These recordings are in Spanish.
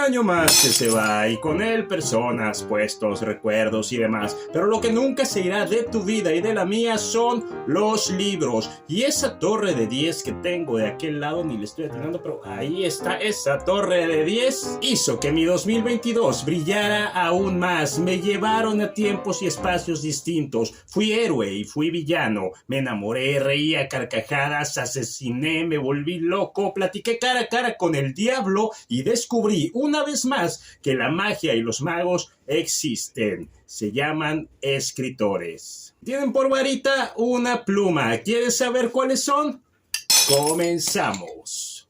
año más que se va y con él personas, puestos, recuerdos y demás. Pero lo que nunca se irá de tu vida y de la mía son los libros. Y esa torre de 10 que tengo de aquel lado, ni le estoy atinando, pero ahí está esa torre de 10, hizo que mi 2022 brillara aún más. Me llevaron a tiempos y espacios distintos. Fui héroe y fui villano. Me enamoré, reí a carcajadas, asesiné, me volví loco, platiqué cara a cara con el diablo y descubrí una vez más que la magia y los magos existen. Se llaman escritores. Tienen por varita una pluma. ¿Quieres saber cuáles son? Comenzamos.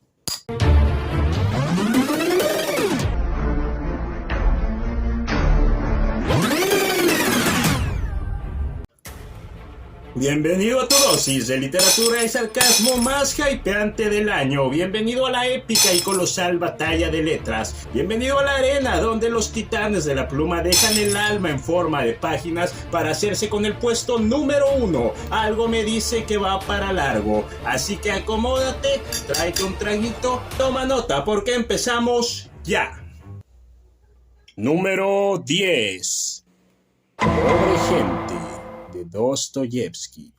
Bienvenido a tu dosis de literatura y sarcasmo más hypeante del año. Bienvenido a la épica y colosal batalla de letras. Bienvenido a la arena donde los titanes de la pluma dejan el alma en forma de páginas para hacerse con el puesto número 1. Algo me dice que va para largo. Así que acomódate, tráete un traguito, toma nota porque empezamos ya. Número 10. Pobre gente, de Dostoyevsky.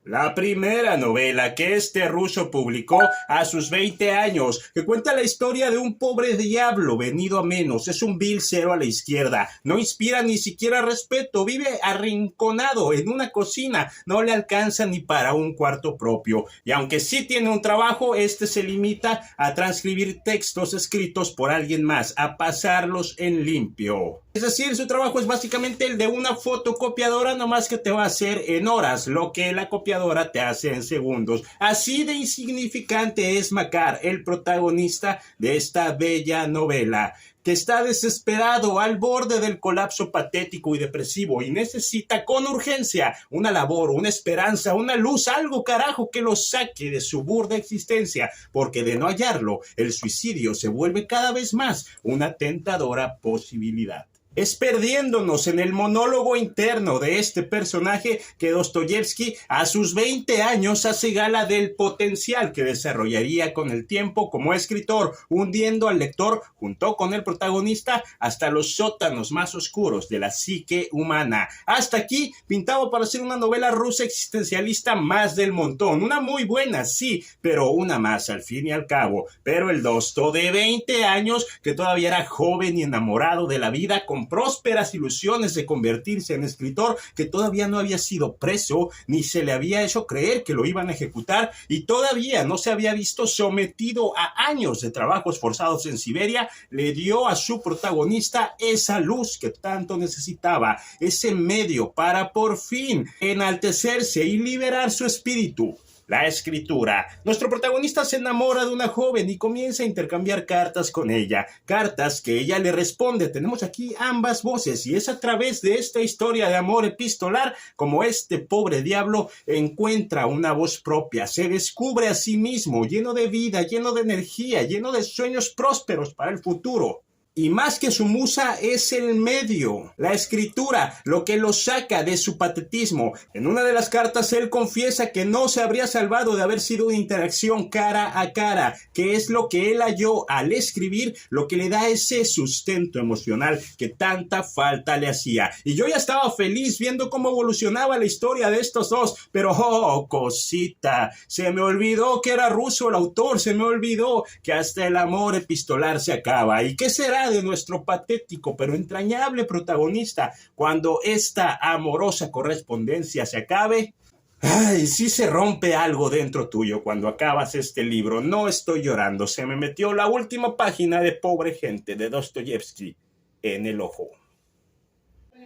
La primera novela que este ruso publicó a sus 20 años, que cuenta la historia de un pobre diablo venido a menos, es un vil cero a la izquierda, no inspira ni siquiera respeto, vive arrinconado en una cocina, no le alcanza ni para un cuarto propio, y aunque sí tiene un trabajo, este se limita a transcribir textos escritos por alguien más, a pasarlos en limpio. Es decir, su trabajo es básicamente el de una fotocopiadora, nomás que te va a hacer en horas lo que la copiadora te hace en segundos. Así de insignificante es Makar, el protagonista de esta bella novela, que está desesperado al borde del colapso patético y depresivo y necesita con urgencia una labor, una esperanza, una luz, algo carajo que lo saque de su burda existencia, porque de no hallarlo, el suicidio se vuelve cada vez más una tentadora posibilidad. Es perdiéndonos en el monólogo interno de este personaje que Dostoyevsky a sus 20 años hace gala del potencial que desarrollaría con el tiempo como escritor, hundiendo al lector junto con el protagonista hasta los sótanos más oscuros de la psique humana. Hasta aquí pintado para ser una novela rusa existencialista más del montón, una muy buena, sí, pero una más al fin y al cabo. Pero el Dosto de 20 años, que todavía era joven y enamorado de la vida, con prósperas ilusiones de convertirse en escritor, que todavía no había sido preso, ni se le había hecho creer que lo iban a ejecutar, y todavía no se había visto sometido a años de trabajos forzados en Siberia, le dio a su protagonista esa luz que tanto necesitaba, ese medio para por fin enaltecerse y liberar su espíritu. La escritura. Nuestro protagonista se enamora de una joven y comienza a intercambiar cartas con ella. Cartas que ella le responde. Tenemos aquí ambas voces y es a través de esta historia de amor epistolar como este pobre diablo encuentra una voz propia. Se descubre a sí mismo lleno de vida, lleno de energía, lleno de sueños prósperos para el futuro. Y más que su musa es el medio, la escritura, lo que lo saca de su patetismo. En una de las cartas él confiesa que no se habría salvado de haber sido una interacción cara a cara, que es lo que él halló al escribir, lo que le da ese sustento emocional que tanta falta le hacía. Y yo ya estaba feliz viendo cómo evolucionaba la historia de estos dos, pero oh, cosita, se me olvidó que era ruso el autor, se me olvidó que hasta el amor epistolar se acaba. ¿Y qué será de nuestro patético pero entrañable protagonista cuando esta amorosa correspondencia se acabe? Ay, sí se rompe algo dentro tuyo cuando acabas este libro. No estoy llorando, se me metió la última página de Pobre gente de Dostoyevsky en el ojo.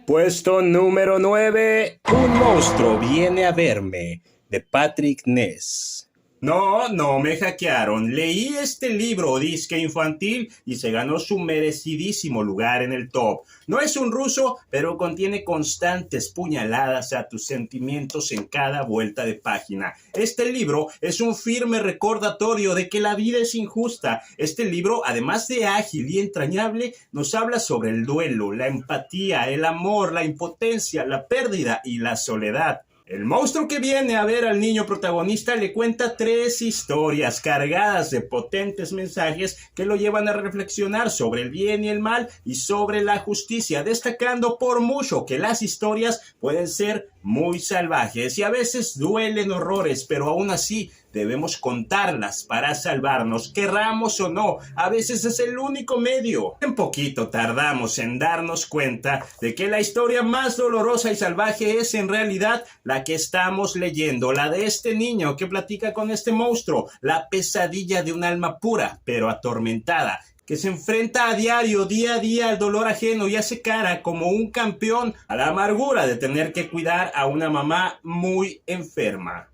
Puesto número 9. Un monstruo viene a verme, de Patrick Ness. No me hackearon. Leí este libro disque infantil y se ganó su merecidísimo lugar en el top. No es un ruso, pero contiene constantes puñaladas a tus sentimientos en cada vuelta de página. Este libro es un firme recordatorio de que la vida es injusta. Este libro, además de ágil y entrañable, nos habla sobre el duelo, la empatía, el amor, la impotencia, la pérdida y la soledad. El monstruo que viene a ver al niño protagonista le cuenta 3 historias cargadas de potentes mensajes que lo llevan a reflexionar sobre el bien y el mal y sobre la justicia, destacando por mucho que las historias pueden ser muy salvajes y a veces duelen horrores, pero aún así debemos contarlas para salvarnos, querramos o no. A veces es el único medio. Un poquito tardamos en darnos cuenta de que la historia más dolorosa y salvaje es en realidad la que estamos leyendo, la de este niño que platica con este monstruo, la pesadilla de un alma pura pero atormentada, que se enfrenta a diario, día a día, al dolor ajeno y hace cara como un campeón a la amargura de tener que cuidar a una mamá muy enferma.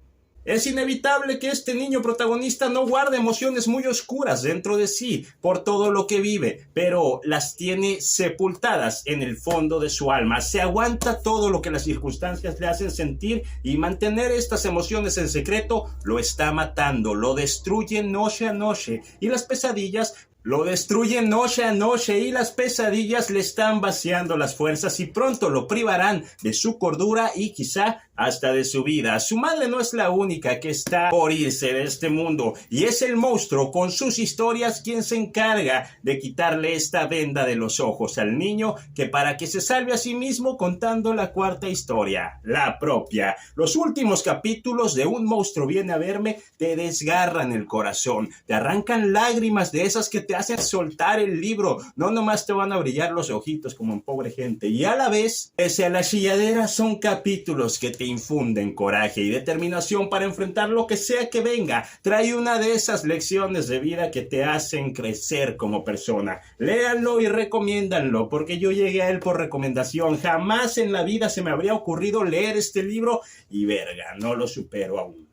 Es inevitable que este niño protagonista no guarde emociones muy oscuras dentro de sí por todo lo que vive, pero las tiene sepultadas en el fondo de su alma. Se aguanta todo lo que las circunstancias le hacen sentir y mantener estas emociones en secreto lo está matando, lo destruye noche a noche y las pesadillas lo destruyen noche a noche y las pesadillas le están vaciando las fuerzas y pronto lo privarán de su cordura y quizá hasta de su vida. Su madre no es la única que está por irse de este mundo y es el monstruo con sus historias quien se encarga de quitarle esta venda de los ojos al niño, que para que se salve a sí mismo contando la 4ª historia, la propia. Los últimos capítulos de Un monstruo viene a verme te desgarran el corazón, te arrancan lágrimas de esas que te hacen soltar el libro, no nomás te van a brillar los ojitos como en Pobre Gente, y a la vez, pese a la chilladera, son capítulos que te infunden coraje y determinación para enfrentar lo que sea que venga. Trae una de esas lecciones de vida que te hacen crecer como persona. Léanlo y recomiéndanlo, porque yo llegué a él por recomendación. Jamás en la vida se me habría ocurrido leer este libro y verga, no lo supero aún.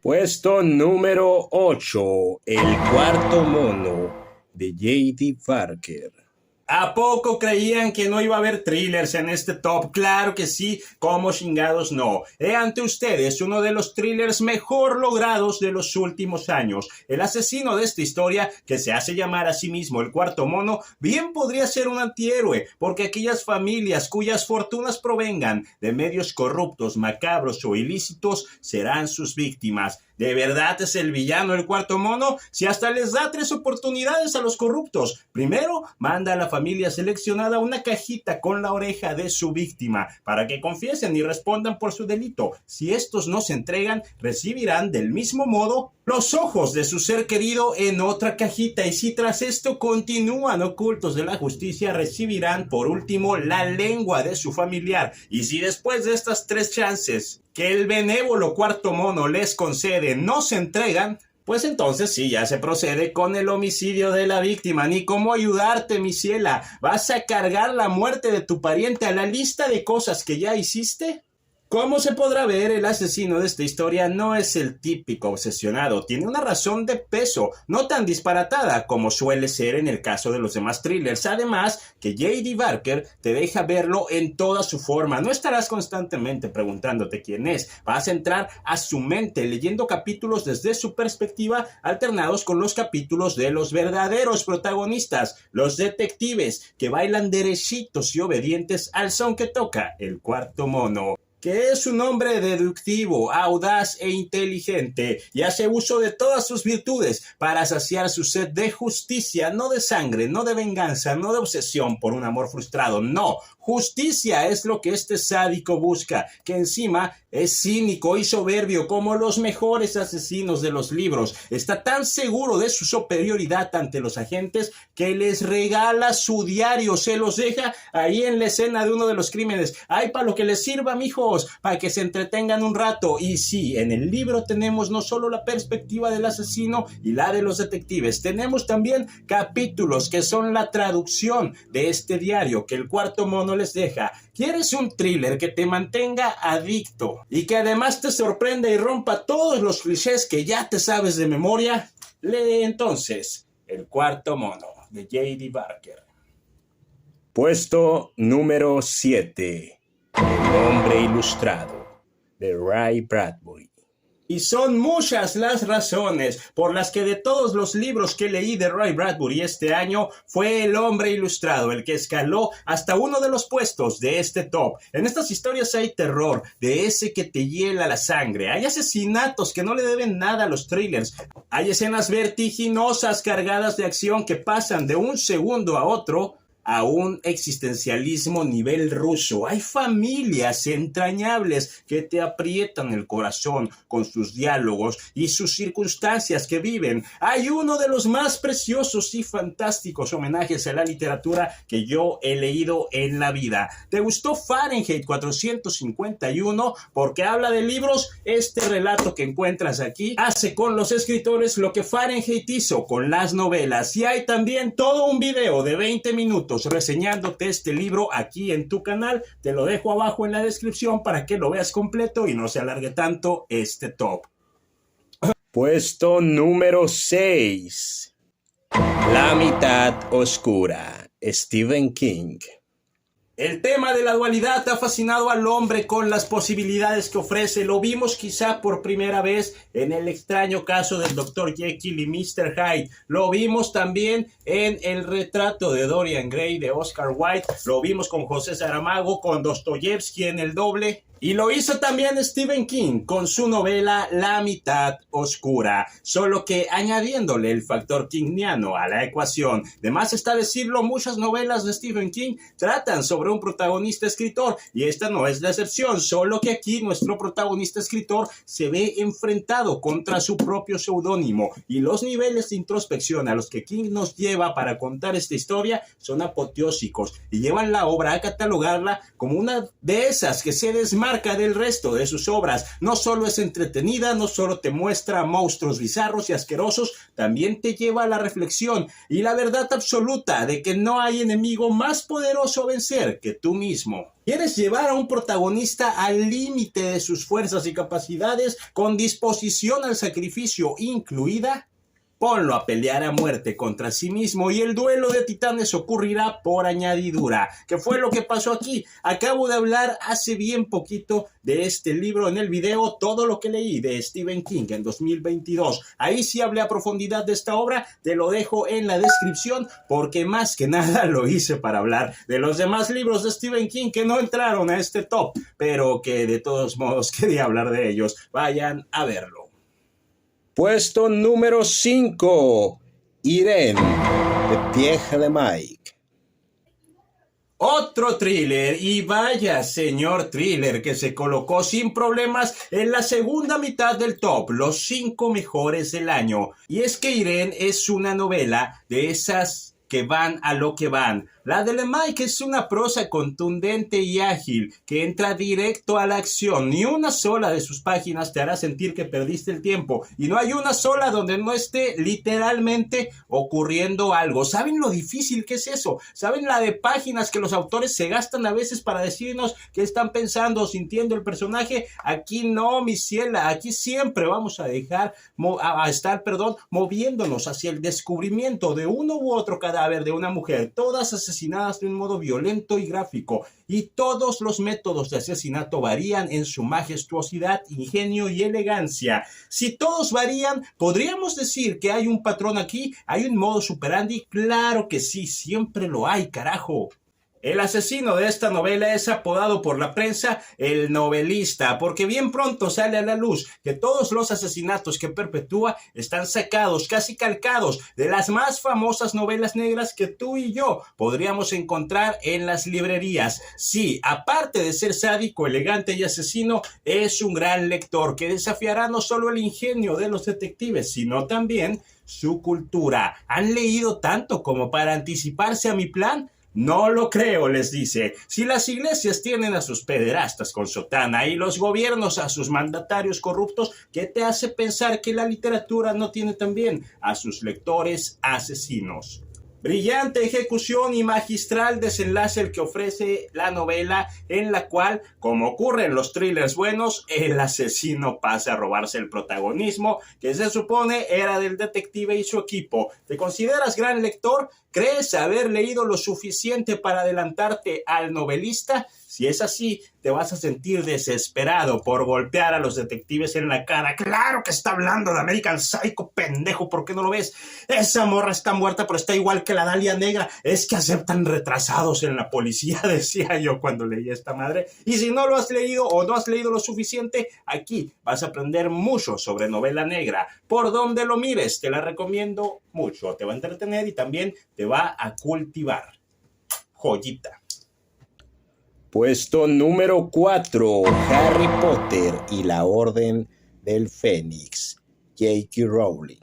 Puesto número 8, El cuarto mono, de J.D. Parker. ¿A poco creían que no iba a haber thrillers en este top? Claro que sí, como chingados no. He ante ustedes uno de los thrillers mejor logrados de los últimos años. El asesino de esta historia, que se hace llamar a sí mismo el cuarto mono, bien podría ser un antihéroe, porque aquellas familias cuyas fortunas provengan de medios corruptos, macabros o ilícitos serán sus víctimas. ¿De verdad es el villano el cuarto mono? Si hasta les da 3 oportunidades a los corruptos. Primero, manda a la familia seleccionada una cajita con la oreja de su víctima para que confiesen y respondan por su delito. Si estos no se entregan, recibirán del mismo modo los ojos de su ser querido en otra cajita, y si tras esto continúan ocultos de la justicia, recibirán por último la lengua de su familiar. Y si después de estas 3 chances que el benévolo cuarto mono les concede no se entregan, pues entonces sí, ya se procede con el homicidio de la víctima. Ni cómo ayudarte, mi ciela. ¿Vas a cargar la muerte de tu pariente a la lista de cosas que ya hiciste? Como se podrá ver, el asesino de esta historia no es el típico obsesionado, tiene una razón de peso, no tan disparatada como suele ser en el caso de los demás thrillers. Además, que J.D. Parker te deja verlo en toda su forma, no estarás constantemente preguntándote quién es, vas a entrar a su mente leyendo capítulos desde su perspectiva, alternados con los capítulos de los verdaderos protagonistas, los detectives, que bailan derechitos y obedientes al son que toca el cuarto mono, que es un hombre deductivo, audaz e inteligente, y hace uso de todas sus virtudes para saciar su sed de justicia, no de sangre, no de venganza, no de obsesión por un amor frustrado, no. Justicia es lo que este sádico busca, que encima es cínico y soberbio como los mejores asesinos de los libros. Está tan seguro de su superioridad ante los agentes que les regala su diario, se los deja ahí en la escena de uno de los crímenes. ¡Ay, para lo que les sirva, mijos! Para que se entretengan un rato. Y sí, en el libro tenemos no solo la perspectiva del asesino y la de los detectives, tenemos también capítulos que son la traducción de este diario que el cuarto mono les deja. ¿Quieres un thriller que te mantenga adicto y que además te sorprenda y rompa todos los clichés que ya te sabes de memoria? Lee entonces El cuarto mono, de J.D. Parker. Puesto número 7. El hombre ilustrado, de Ray Bradbury. Y son muchas las razones por las que de todos los libros que leí de Ray Bradbury este año, fue El hombre ilustrado el que escaló hasta uno de los puestos de este top. En estas historias hay terror, de ese que te hiela la sangre. Hay asesinatos que no le deben nada a los thrillers. Hay escenas vertiginosas cargadas de acción que pasan de un segundo a otro a un existencialismo nivel ruso. Hay familias entrañables que te aprietan el corazón con sus diálogos y sus circunstancias que viven. Hay uno de los más preciosos y fantásticos homenajes a la literatura que yo he leído en la vida. ¿Te gustó Fahrenheit 451? Porque habla de libros. Este relato que encuentras aquí hace con los escritores lo que Fahrenheit hizo con las novelas. Y hay también todo un video de 20 minutos reseñándote este libro aquí en tu canal. Te lo dejo abajo en la descripción para que lo veas completo y no se alargue tanto este top. Puesto número 6. La mitad oscura, Stephen King. El tema de la dualidad ha fascinado al hombre con las posibilidades que ofrece. Lo vimos quizá por primera vez en El extraño caso del Dr. Jekyll y Mr. Hyde. Lo vimos también en El retrato de Dorian Gray de Oscar Wilde. Lo vimos con José Saramago, con Dostoyevsky en El doble. Y lo hizo también Stephen King con su novela La mitad oscura, solo que añadiéndole el factor kingiano a la ecuación. De más está decirlo, muchas novelas de Stephen King tratan sobre un protagonista escritor, y esta no es la excepción, solo que aquí nuestro protagonista escritor se ve enfrentado contra su propio seudónimo, y los niveles de introspección a los que King nos lleva para contar esta historia son apoteósicos, y llevan la obra a catalogarla como una de esas que se desmarca del resto de sus obras. No solo es entretenida, no solo te muestra monstruos bizarros y asquerosos, también te lleva a la reflexión y la verdad absoluta de que no hay enemigo más poderoso a vencer que tú mismo. ¿Quieres llevar a un protagonista al límite de sus fuerzas y capacidades, con disposición al sacrificio incluida? Ponlo a pelear a muerte contra sí mismo y el duelo de titanes ocurrirá por añadidura. ¿Qué fue lo que pasó aquí? Acabo de hablar hace bien poquito de este libro en el video Todo lo que leí de Stephen King en 2022. Ahí sí hablé a profundidad de esta obra, te lo dejo en la descripción porque más que nada lo hice para hablar de los demás libros de Stephen King que no entraron a este top, pero que de todos modos quería hablar de ellos. Vayan a verlo. Puesto número 5. Irene, de Pierre Lemaitre. Otro thriller, y vaya señor thriller que se colocó sin problemas en la segunda mitad del top, los 5 mejores del año. Y es que Irene es una novela de esas que van a lo que van. La de Lemaitre es una prosa contundente y ágil que entra directo a la acción. Ni una sola de sus páginas te hará sentir que perdiste el tiempo, y no hay una sola donde no esté literalmente ocurriendo algo. ¿Saben lo difícil que es eso? ¿Saben la de páginas que los autores se gastan a veces para decirnos qué están pensando o sintiendo el personaje? Aquí no, mi ciela, aquí siempre vamos a estar moviéndonos hacia el descubrimiento de uno u otro cadáver de una mujer, todas asesinadas de un modo violento y gráfico, y todos los métodos de asesinato varían en su majestuosidad, ingenio y elegancia. Si todos varían, ¿podríamos decir que hay un patrón aquí? ¿Hay un modus operandi? Claro que sí, siempre lo hay, carajo. El asesino de esta novela es apodado por la prensa el novelista, porque bien pronto sale a la luz que todos los asesinatos que perpetúa están sacados, casi calcados, de las más famosas novelas negras que tú y yo podríamos encontrar en las librerías. Sí, aparte de ser sádico, elegante y asesino, es un gran lector que desafiará no solo el ingenio de los detectives, sino también su cultura. ¿Han leído tanto como para anticiparse a mi plan? No lo creo, les dice. Si las iglesias tienen a sus pederastas con sotana y los gobiernos a sus mandatarios corruptos, ¿qué te hace pensar que la literatura no tiene también a sus lectores asesinos? Brillante ejecución y magistral desenlace el que ofrece la novela, en la cual, como ocurre en los thrillers buenos, el asesino pasa a robarse el protagonismo que se supone era del detective y su equipo. ¿Te consideras gran lector? ¿Crees haber leído lo suficiente para adelantarte al novelista? Si es así, te vas a sentir desesperado por golpear a los detectives en la cara. ¡Claro que está hablando de American Psycho, pendejo! ¿Por qué no lo ves? Esa morra está muerta, pero está igual que la Dalia Negra. Es que aceptan retrasados en la policía, decía yo cuando leí esta madre. Y si no lo has leído o no has leído lo suficiente, aquí vas a aprender mucho sobre novela negra. Por donde lo mires, te la recomiendo mucho. Te va a entretener y también te va a cultivar. Joyita. Puesto número 4, Harry Potter y la Orden del Fénix, J.K. Rowling.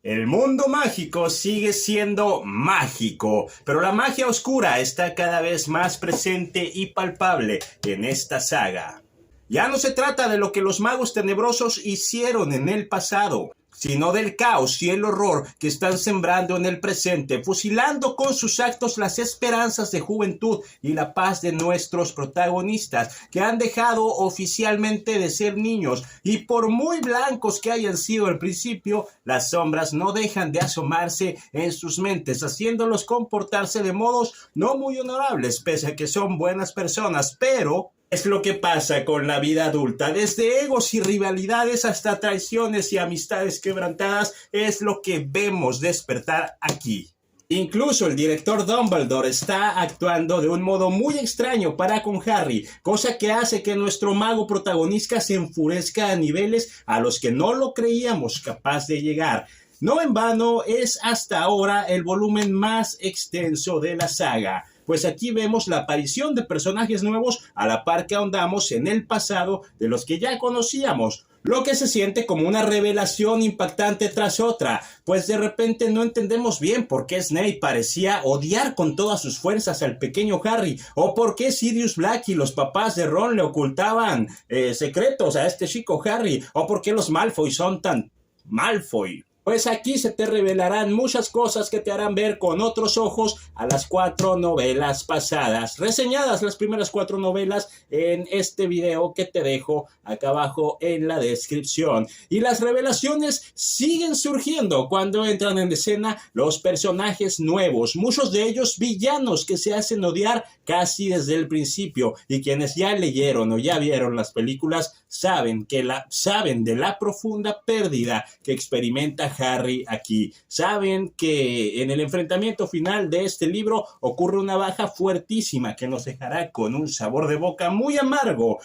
El mundo mágico sigue siendo mágico, pero la magia oscura está cada vez más presente y palpable en esta saga. Ya no se trata de lo que los magos tenebrosos hicieron en el pasado, sino del caos y el horror que están sembrando en el presente, fusilando con sus actos las esperanzas de juventud y la paz de nuestros protagonistas, que han dejado oficialmente de ser niños, y por muy blancos que hayan sido al principio, las sombras no dejan de asomarse en sus mentes, haciéndolos comportarse de modos no muy honorables, pese a que son buenas personas, pero es lo que pasa con la vida adulta. Desde egos y rivalidades hasta traiciones y amistades quebrantadas es lo que vemos despertar aquí. Incluso el director Dumbledore está actuando de un modo muy extraño para con Harry, cosa que hace que nuestro mago protagonista se enfurezca a niveles a los que no lo creíamos capaz de llegar. No en vano es hasta ahora el volumen más extenso de la saga, pues aquí vemos la aparición de personajes nuevos a la par que ahondamos en el pasado de los que ya conocíamos, lo que se siente como una revelación impactante tras otra, pues de repente no entendemos bien por qué Snape parecía odiar con todas sus fuerzas al pequeño Harry, o por qué Sirius Black y los papás de Ron le ocultaban secretos a este chico Harry, o por qué los Malfoy son tan Malfoy. Pues aquí se te revelarán muchas cosas que te harán ver con otros ojos a las 4 novelas pasadas, reseñadas las primeras 4 novelas en este video que te dejo acá abajo en la descripción. Y las revelaciones siguen surgiendo cuando entran en escena los personajes nuevos, muchos de ellos villanos que se hacen odiar casi desde el principio, y quienes ya leyeron o ya vieron las películas saben de la profunda pérdida que experimenta Harry aquí. Saben que en el enfrentamiento final de este libro ocurre una baja fuertísima que nos dejará con un sabor de boca muy amargo,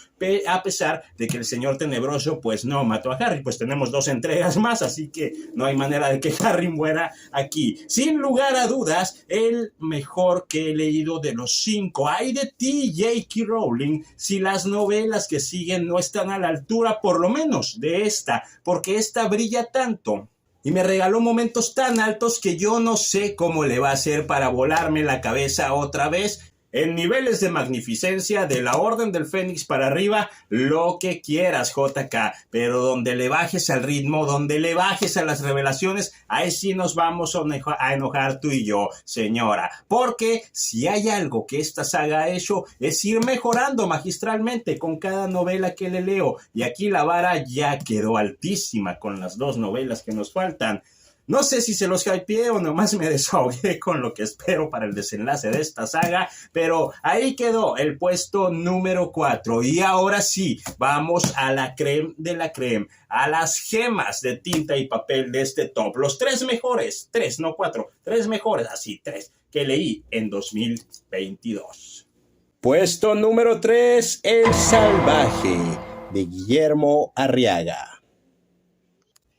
a pesar de que el señor tenebroso pues no mató a Harry, pues tenemos 2 entregas más, así que no hay manera de que Harry muera aquí. Sin lugar a dudas, el mejor que he leído de los 5. Ay de ti, J.K. Rowling, si las novelas que siguen no están a la altura por lo menos de esta, porque esta brilla tanto y me regaló momentos tan altos que yo no sé cómo le va a hacer para volarme la cabeza otra vez. En niveles de magnificencia, de la Orden del Fénix para arriba, lo que quieras, JK, pero donde le bajes al ritmo, donde le bajes a las revelaciones, ahí sí nos vamos a enojar tú y yo, señora, porque si hay algo que esta saga ha hecho es ir mejorando magistralmente con cada novela que le leo, y aquí la vara ya quedó altísima con las 2 novelas que nos faltan. No sé si se los hypeé o nomás me desahogué con lo que espero para el desenlace de esta saga, pero ahí quedó el puesto número 4. Y ahora sí, vamos a la creme de la creme, a las gemas de tinta y papel de este top. Los 3 mejores, 3, no 4, 3 mejores, así 3, que leí en 2022. Puesto número 3, El Salvaje, de Guillermo Arriaga.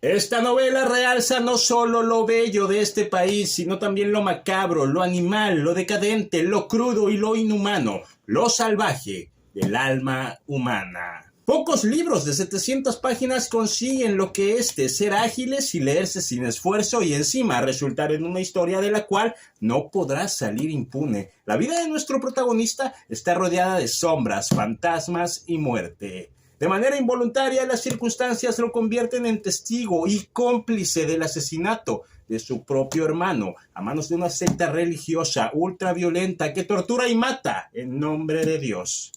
Esta novela realza no solo lo bello de este país, sino también lo macabro, lo animal, lo decadente, lo crudo y lo inhumano, lo salvaje del alma humana. Pocos libros de 700 páginas consiguen lo que es ser ágiles y leerse sin esfuerzo y encima resultar en una historia de la cual no podrás salir impune. La vida de nuestro protagonista está rodeada de sombras, fantasmas y muerte. De manera involuntaria, las circunstancias lo convierten en testigo y cómplice del asesinato de su propio hermano a manos de una secta religiosa ultraviolenta que tortura y mata en nombre de Dios.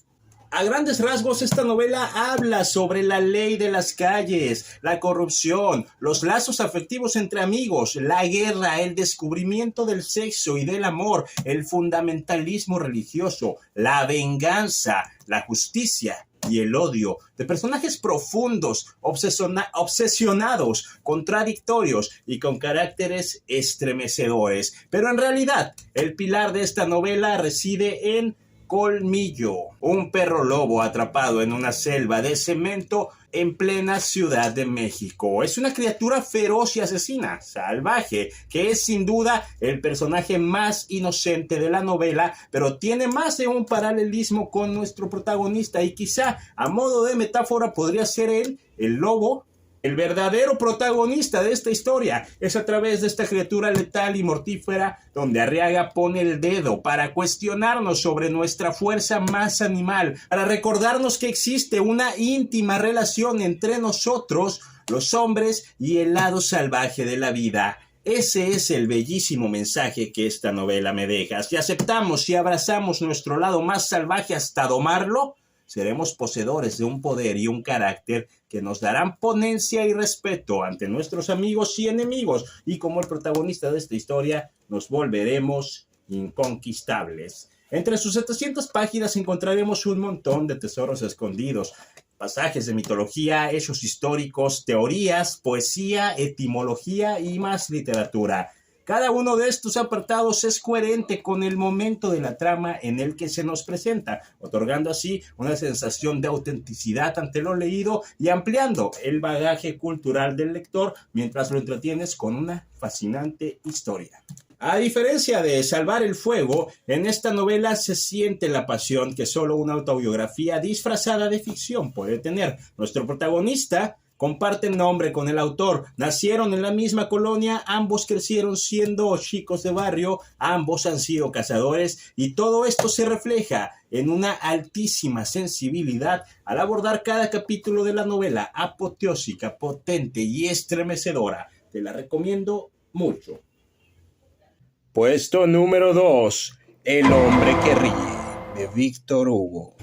A grandes rasgos, esta novela habla sobre la ley de las calles, la corrupción, los lazos afectivos entre amigos, la guerra, el descubrimiento del sexo y del amor, el fundamentalismo religioso, la venganza, la justicia y el odio, de personajes profundos, obsesionados, contradictorios y con caracteres estremecedores. Pero en realidad, el pilar de esta novela reside en Colmillo, un perro lobo atrapado en una selva de cemento en plena Ciudad de México. Es una criatura feroz y asesina, salvaje, que es sin duda el personaje más inocente de la novela, pero tiene más de un paralelismo con nuestro protagonista y quizá a modo de metáfora podría ser él, el lobo. El verdadero protagonista de esta historia es a través de esta criatura letal y mortífera donde Arriaga pone el dedo para cuestionarnos sobre nuestra fuerza más animal, para recordarnos que existe una íntima relación entre nosotros, los hombres, y el lado salvaje de la vida. Ese es el bellísimo mensaje que esta novela me deja. Si aceptamos y abrazamos nuestro lado más salvaje hasta domarlo, seremos poseedores de un poder y un carácter que nos darán ponencia y respeto ante nuestros amigos y enemigos, y como el protagonista de esta historia, nos volveremos inconquistables. Entre sus 700 páginas encontraremos un montón de tesoros escondidos, pasajes de mitología, hechos históricos, teorías, poesía, etimología y más literatura. Cada uno de estos apartados es coherente con el momento de la trama en el que se nos presenta, otorgando así una sensación de autenticidad ante lo leído y ampliando el bagaje cultural del lector mientras lo entretienes con una fascinante historia. A diferencia de Salvar el Fuego, en esta novela se siente la pasión que solo una autobiografía disfrazada de ficción puede tener. Nuestro protagonista comparten nombre con el autor, nacieron en la misma colonia, ambos crecieron siendo chicos de barrio, ambos han sido cazadores y todo esto se refleja en una altísima sensibilidad al abordar cada capítulo de la novela, apoteósica, potente y estremecedora. Te la recomiendo mucho. Puesto número 2, El hombre que ríe, de Víctor Hugo.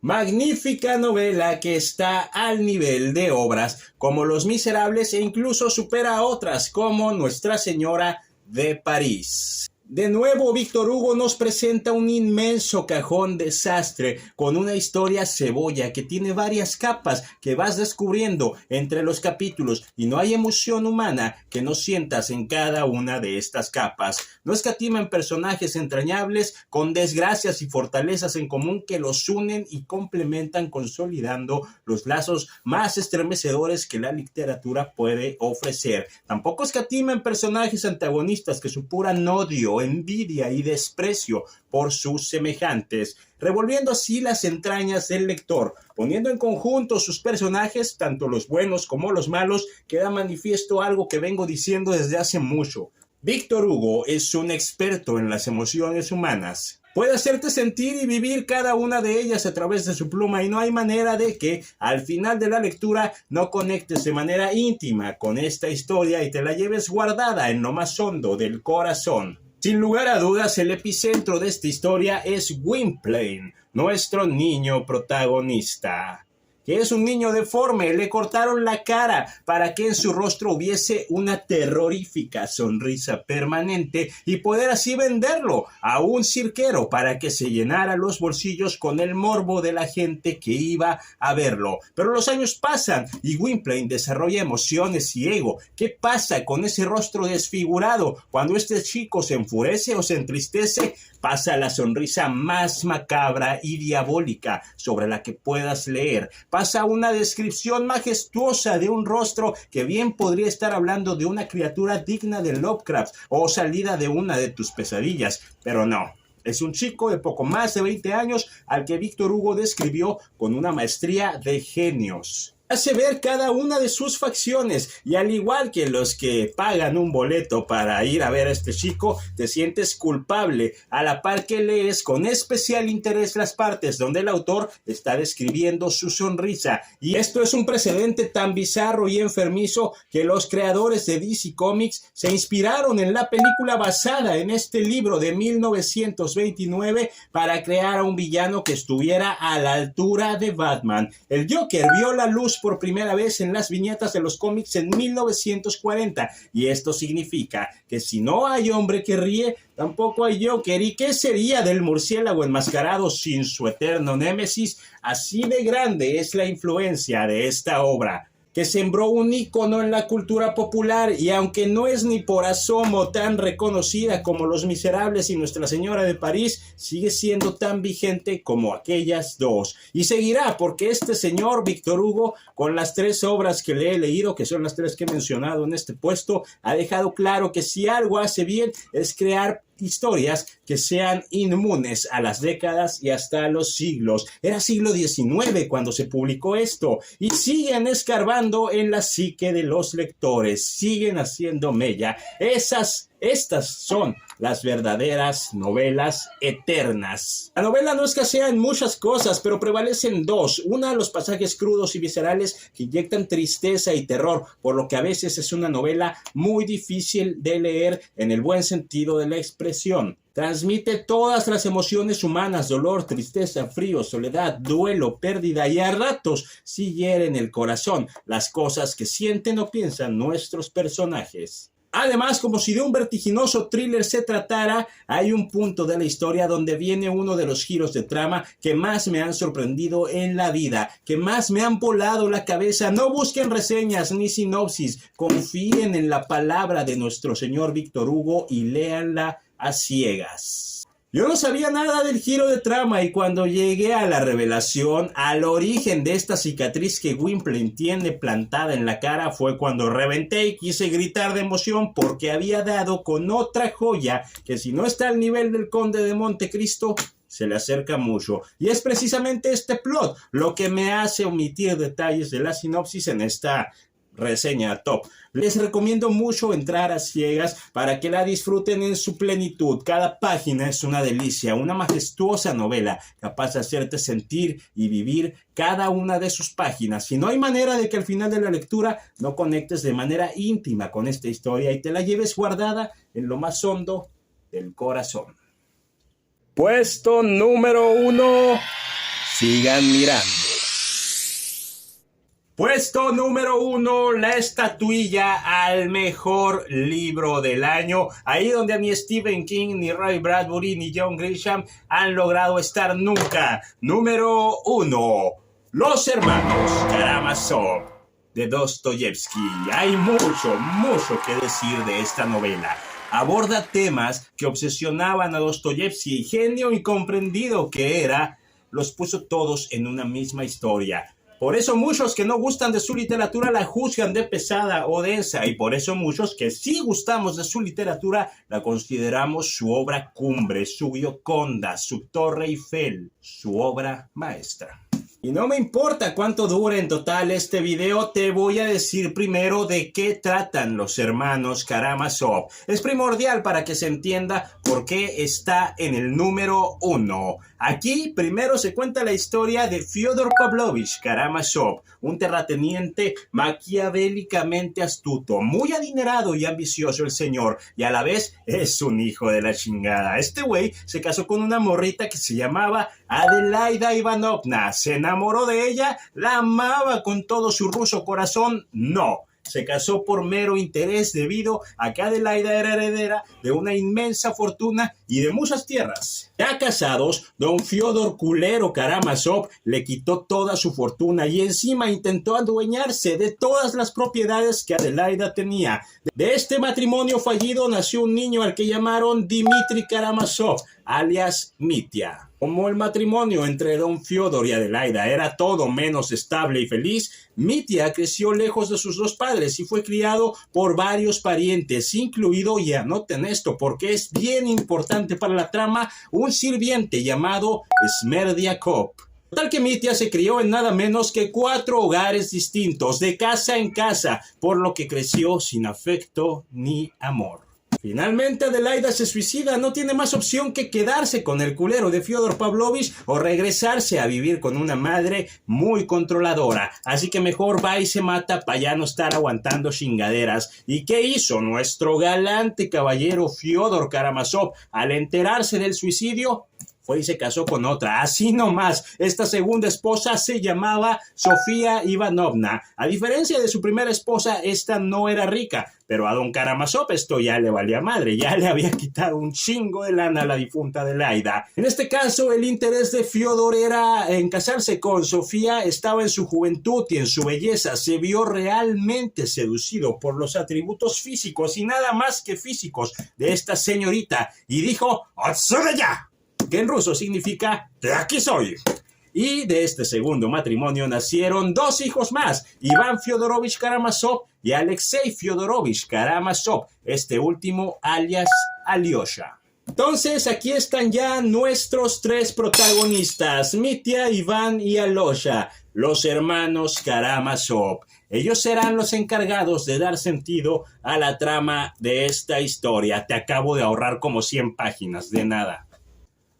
Magnífica novela que está al nivel de obras como Los Miserables e incluso supera a otras como Nuestra Señora de París. De nuevo, Víctor Hugo nos presenta un inmenso cajón desastre con una historia cebolla que tiene varias capas que vas descubriendo entre los capítulos y no hay emoción humana que no sientas en cada una de estas capas. No escatima en personajes entrañables con desgracias y fortalezas en común que los unen y complementan consolidando los lazos más estremecedores que la literatura puede ofrecer. Tampoco escatima en personajes antagonistas que supuran odio, envidia y desprecio por sus semejantes, revolviendo así las entrañas del lector, poniendo en conjunto sus personajes, tanto los buenos como los malos, queda manifiesto algo que vengo diciendo desde hace mucho. Víctor Hugo es un experto en las emociones humanas. Puede hacerte sentir y vivir cada una de ellas a través de su pluma y no hay manera de que al final de la lectura no conectes de manera íntima con esta historia y te la lleves guardada en lo más hondo del corazón. Sin lugar a dudas, el epicentro de esta historia es Gwynplaine, nuestro niño protagonista, que es un niño deforme. Le cortaron la cara para que en su rostro hubiese una terrorífica sonrisa permanente y poder así venderlo a un cirquero para que se llenara los bolsillos con el morbo de la gente que iba a verlo. Pero los años pasan y Gwynplaine desarrolla emociones y ego. ¿Qué pasa con ese rostro desfigurado? Cuando este chico se enfurece o se entristece, pasa la sonrisa más macabra y diabólica sobre la que puedas leer. Pasa una descripción majestuosa de un rostro que bien podría estar hablando de una criatura digna de Lovecraft o salida de una de tus pesadillas, pero no. Es un chico de poco más de 20 años al que Víctor Hugo describió con una maestría de genios. hace ver cada una de sus facciones, y al igual que los que pagan un boleto para ir a ver a este chico, te sientes culpable a la par que lees con especial interés las partes donde el autor está describiendo su sonrisa. Y esto es un precedente tan bizarro y enfermizo que los creadores de DC Comics se inspiraron en la película basada en este libro de 1929 para crear a un villano que estuviera a la altura de Batman. El Joker vio la luz por primera vez en las viñetas de los cómics en 1940, y esto significa que si no hay hombre que ríe, tampoco hay Joker. ¿Y qué sería del murciélago enmascarado sin su eterno némesis? Así de grande es la influencia de esta obra, que sembró un ícono en la cultura popular, y aunque no es ni por asomo tan reconocida como Los Miserables y Nuestra Señora de París, sigue siendo tan vigente como aquellas dos. Y seguirá, porque este señor Víctor Hugo, con las 3 obras que le he leído, que son las 3 que he mencionado en este puesto, ha dejado claro que si algo hace bien es crear historias que sean inmunes a las décadas y hasta a los siglos. Era siglo XIX cuando se publicó esto, y siguen escarbando en la psique de los lectores, siguen haciendo mella. Estas son las verdaderas novelas eternas. La novela no escasea en muchas cosas, pero prevalecen 2. Una, los pasajes crudos y viscerales que inyectan tristeza y terror, por lo que a veces es una novela muy difícil de leer en el buen sentido de la expresión. Transmite todas las emociones humanas: dolor, tristeza, frío, soledad, duelo, pérdida, y a ratos sí hieren el corazón las cosas que sienten o piensan nuestros personajes. Además, como si de un vertiginoso thriller se tratara, hay un punto de la historia donde viene uno de los giros de trama que más me han sorprendido en la vida, que más me han volado la cabeza. No busquen reseñas ni sinopsis, confíen en la palabra de nuestro señor Víctor Hugo y léanla a ciegas. Yo no sabía nada del giro de trama, y cuando llegué a la revelación, al origen de esta cicatriz que Gwynplaine tiene plantada en la cara, fue cuando reventé y quise gritar de emoción, porque había dado con otra joya que, si no está al nivel del Conde de Montecristo, se le acerca mucho. Y es precisamente este plot lo que me hace omitir detalles de la sinopsis en esta reseña top. Les recomiendo mucho entrar a ciegas para que la disfruten en su plenitud. Cada página es una delicia, una majestuosa novela capaz de hacerte sentir y vivir cada una de sus páginas. Y no hay manera de que al final de la lectura no conectes de manera íntima con esta historia y te la lleves guardada en lo más hondo del corazón. Puesto número 1. Sigan mirando. Puesto número 1, la estatuilla al mejor libro del año. Ahí donde ni Stephen King, ni Ray Bradbury, ni John Grisham han logrado estar nunca. Número 1, Los Hermanos Karamazov, de Dostoyevsky. Hay mucho que decir de esta novela. Aborda temas que obsesionaban a Dostoyevsky, genio incomprendido que era, los puso todos en una misma historia. Por eso muchos que no gustan de su literatura la juzgan de pesada o densa, y por eso muchos que sí gustamos de su literatura la consideramos su obra cumbre, su Gioconda, su Torre Eiffel, su obra maestra. Y no me importa cuánto dure en total este video, te voy a decir primero de qué tratan Los Hermanos Karamazov. Es primordial para que se entienda por qué está en el número 1. Aquí primero se cuenta la historia de Fyodor Pavlovich Karamazov, un terrateniente maquiavélicamente astuto, muy adinerado y ambicioso el señor, y a la vez es un hijo de la chingada. Este güey se casó con una morrita que se llamaba Adelaida Ivanovna. ¿Se enamoró de ella? ¿La amaba con todo su ruso corazón? No. Se casó por mero interés debido a que Adelaida era heredera de una inmensa fortuna y de muchas tierras. Ya casados, don Fyodor Culero Karamazov le quitó toda su fortuna y encima intentó adueñarse de todas las propiedades que Adelaida tenía. De este matrimonio fallido nació un niño al que llamaron Dmitri Karamazov, alias Mitya. Como el matrimonio entre don Fyodor y Adelaida era todo menos estable y feliz, Mitya creció lejos de sus dos padres y fue criado por varios parientes, incluido, y anoten esto porque es bien importante para la trama, un sirviente llamado Smerdyakov. Tal que Mitya se crió en nada menos que 4 hogares distintos, de casa en casa, por lo que creció sin afecto ni amor. Finalmente Adelaida se suicida, no tiene más opción que quedarse con el culero de Fyodor Pavlovich o regresarse a vivir con una madre muy controladora. Así que mejor va y se mata para ya no estar aguantando chingaderas. ¿Y qué hizo nuestro galante caballero Fyodor Karamazov al enterarse del suicidio? Fue y se casó con otra, así nomás. Esta segunda esposa se llamaba Sofía Ivanovna. A diferencia de su primera esposa, esta no era rica, pero a don Karamazov esto ya le valía madre, ya le había quitado un chingo de lana a la difunta Adelaida. En este caso, el interés de Fyodor era en casarse con Sofía, estaba en su juventud y en su belleza, se vio realmente seducido por los atributos físicos y nada más que físicos de esta señorita, y dijo, ¡Otsugeya!, que en ruso significa ¡de aquí soy! Y de este segundo matrimonio nacieron 2 hijos más, Iván Fyodorovich Karamazov y Alexei Fyodorovich Karamazov, este último alias Alyosha. Entonces aquí están ya nuestros 3 protagonistas, Mitya, Iván y Alyosha, los hermanos Karamazov. Ellos serán los encargados de dar sentido a la trama de esta historia. Te acabo de ahorrar como 100 páginas, de nada.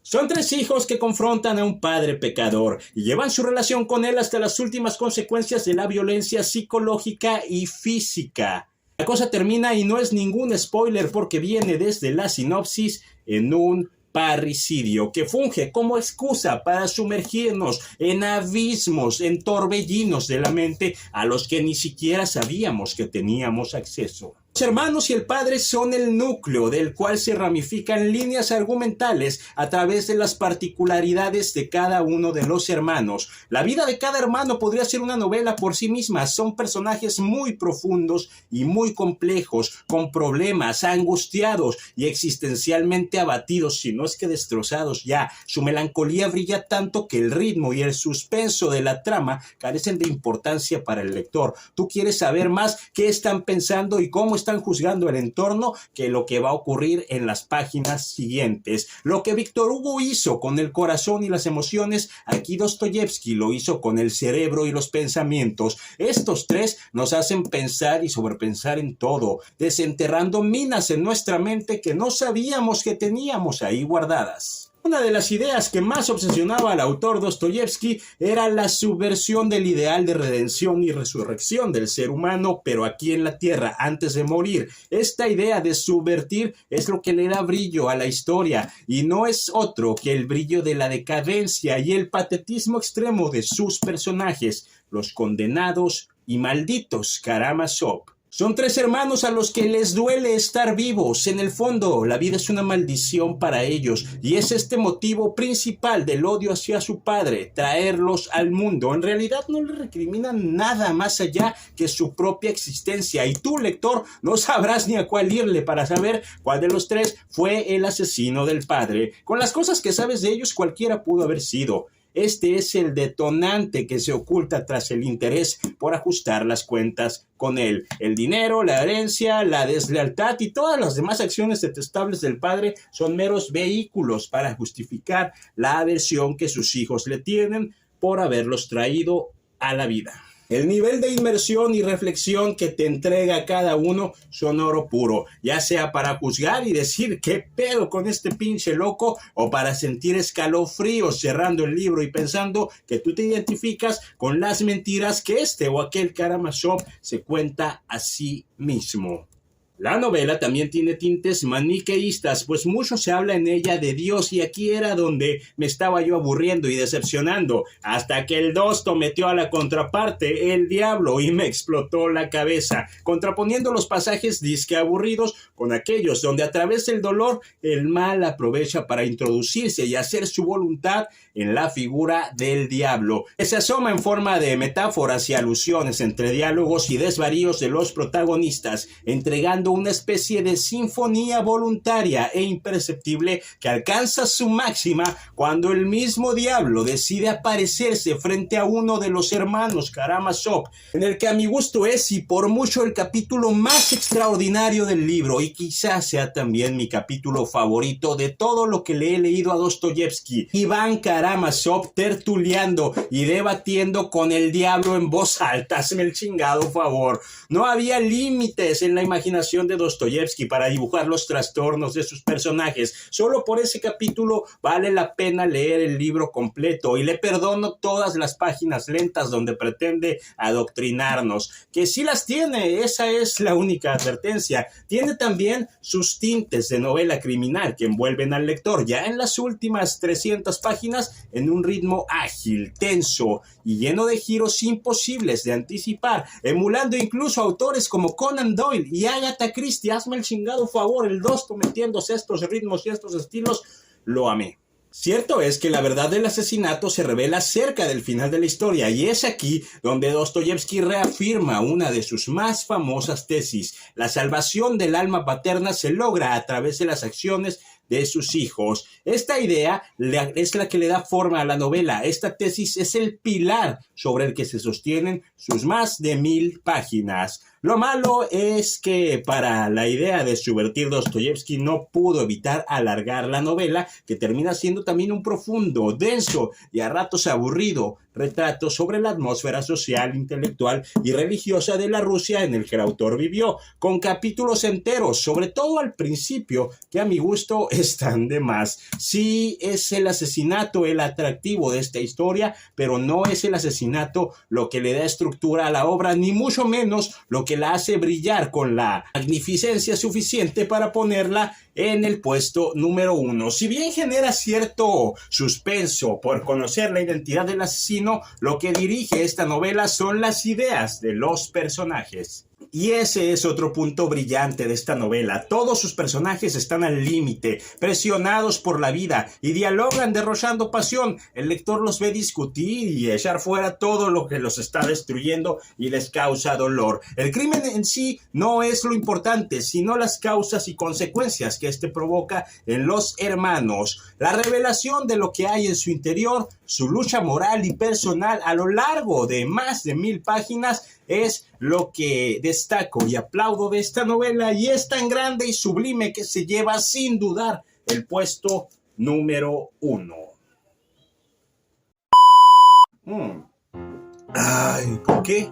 Son 3 hijos que confrontan a un padre pecador y llevan su relación con él hasta las últimas consecuencias de la violencia psicológica y física. La cosa termina, y no es ningún spoiler porque viene desde la sinopsis, en un parricidio que funge como excusa para sumergirnos en abismos, en torbellinos de la mente a los que ni siquiera sabíamos que teníamos acceso. Los hermanos y el padre son el núcleo del cual se ramifican líneas argumentales a través de las particularidades de cada uno de los hermanos. La vida de cada hermano podría ser una novela por sí misma. Son personajes muy profundos y muy complejos, con problemas, angustiados y existencialmente abatidos, si no es que destrozados ya. Su melancolía brilla tanto que el ritmo y el suspenso de la trama carecen de importancia para el lector. Tú quieres saber más qué están pensando y cómo están juzgando el entorno que lo que va a ocurrir en las páginas siguientes. Lo que Víctor Hugo hizo con el corazón y las emociones, aquí Dostoyevsky lo hizo con el cerebro y los pensamientos. Estos 3 nos hacen pensar y sobrepensar en todo, desenterrando minas en nuestra mente que no sabíamos que teníamos ahí guardadas. Una de las ideas que más obsesionaba al autor Dostoyevsky era la subversión del ideal de redención y resurrección del ser humano, pero aquí en la tierra, antes de morir. Esta idea de subvertir es lo que le da brillo a la historia, y no es otro que el brillo de la decadencia y el patetismo extremo de sus personajes, los condenados y malditos Karamazov. Son 3 hermanos a los que les duele estar vivos. En el fondo, la vida es una maldición para ellos, y es este motivo principal del odio hacia su padre, traerlos al mundo. En realidad no le recriminan nada más allá que su propia existencia, y tú, lector, no sabrás ni a cuál irle para saber cuál de los 3 fue el asesino del padre. Con las cosas que sabes de ellos, cualquiera pudo haber sido. Este es el detonante que se oculta tras el interés por ajustar las cuentas con él. El dinero, la herencia, la deslealtad y todas las demás acciones detestables del padre son meros vehículos para justificar la aversión que sus hijos le tienen por haberlos traído a la vida. El nivel de inmersión y reflexión que te entrega cada uno son oro puro, ya sea para juzgar y decir qué pedo con este pinche loco, o para sentir escalofríos cerrando el libro y pensando que tú te identificas con las mentiras que este o aquel Karamazov se cuenta a sí mismo. La novela también tiene tintes maniqueístas, pues mucho se habla en ella de Dios, y aquí era donde me estaba yo aburriendo y decepcionando, hasta que el Dosto metió a la contraparte, el diablo, y me explotó la cabeza, contraponiendo los pasajes disque aburridos con aquellos donde a través del dolor el mal aprovecha para introducirse y hacer su voluntad en la figura del diablo, que se asoma en forma de metáforas y alusiones entre diálogos y desvaríos de los protagonistas, entregando siendo una especie de sinfonía voluntaria e imperceptible que alcanza su máxima cuando el mismo diablo decide aparecerse frente a uno de los hermanos Karamazov, en el que a mi gusto es y por mucho el capítulo más extraordinario del libro y quizás sea también mi capítulo favorito de todo lo que le he leído a Dostoyevsky. Iván Karamazov tertuleando y debatiendo con el diablo en voz alta, hazme el chingado favor. No había límites en la imaginación de Dostoyevsky para dibujar los trastornos de sus personajes. Solo por ese capítulo vale la pena leer el libro completo y le perdono todas las páginas lentas donde pretende adoctrinarnos, que sí las tiene, esa es la única advertencia. Tiene también sus tintes de novela criminal que envuelven al lector ya en las últimas 300 páginas en un ritmo ágil, tenso y lleno de giros imposibles de anticipar, emulando incluso autores como Conan Doyle y Agatha Christie. Hazme el chingado favor, el Dosto metiéndose estos ritmos y estos estilos, lo amé. Cierto es que la verdad del asesinato se revela cerca del final de la historia y es aquí donde Dostoyevsky reafirma una de sus más famosas tesis. La salvación del alma paterna se logra a través de las acciones de sus hijos. Esta idea es la que le da forma a la novela. Esta tesis es el pilar sobre el que se sostienen sus más de 1000 páginas. Lo malo es que para la idea de subvertir Dostoyevsky no pudo evitar alargar la novela, que termina siendo también un profundo, denso y a ratos aburrido retrato sobre la atmósfera social, intelectual y religiosa de la Rusia en el que el autor vivió, con capítulos enteros, sobre todo al principio, que a mi gusto están de más. Sí, es el asesinato el atractivo de esta historia, pero no es el asesinato lo que le da estructura a la obra, ni mucho menos lo que la hace brillar con la magnificencia suficiente para ponerla en el puesto número 1. Si bien genera cierto suspenso por conocer la identidad del asesino, lo que dirige esta novela son las ideas de los personajes. Y ese es otro punto brillante de esta novela. Todos sus personajes están al límite, presionados por la vida y dialogan derrochando pasión. El lector los ve discutir y echar fuera todo lo que los está destruyendo y les causa dolor. El crimen en sí no es lo importante, sino las causas y consecuencias que este provoca en los hermanos. La revelación de lo que hay en su interior, su lucha moral y personal a lo largo de más de 1000 páginas es lo que destaco y aplaudo de esta novela, y es tan grande y sublime que se lleva sin dudar el puesto número 1. Ay, ¿por qué?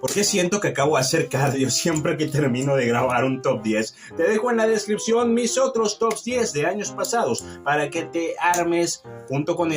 ¿Por qué siento que acabo de hacer cardio siempre que termino de grabar un top 10? Te dejo en la descripción mis otros top 10 de años pasados para que te armes junto con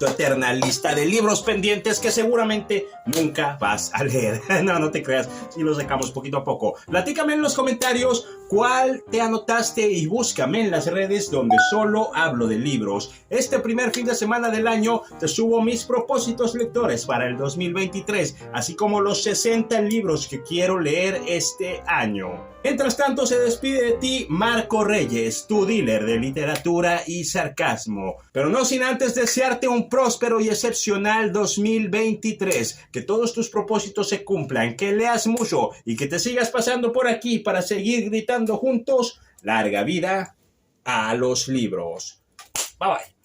tu eterna lista de libros pendientes que seguramente nunca vas a leer. No te creas, si lo sacamos poquito a poco. Platícame en los comentarios cuál te anotaste y búscame en las redes donde solo hablo de libros. Este primer fin de semana del año te subo mis propósitos lectores para el 2023, así como los 60 libros que quiero leer este año. Mientras tanto, se despide de ti Marco Reyes, tu dealer de literatura y sarcasmo. Pero no sin antes desearte un próspero y excepcional 2023. Que todos tus propósitos se cumplan, que leas mucho y que te sigas pasando por aquí para seguir gritando juntos: larga vida a los libros. Bye bye.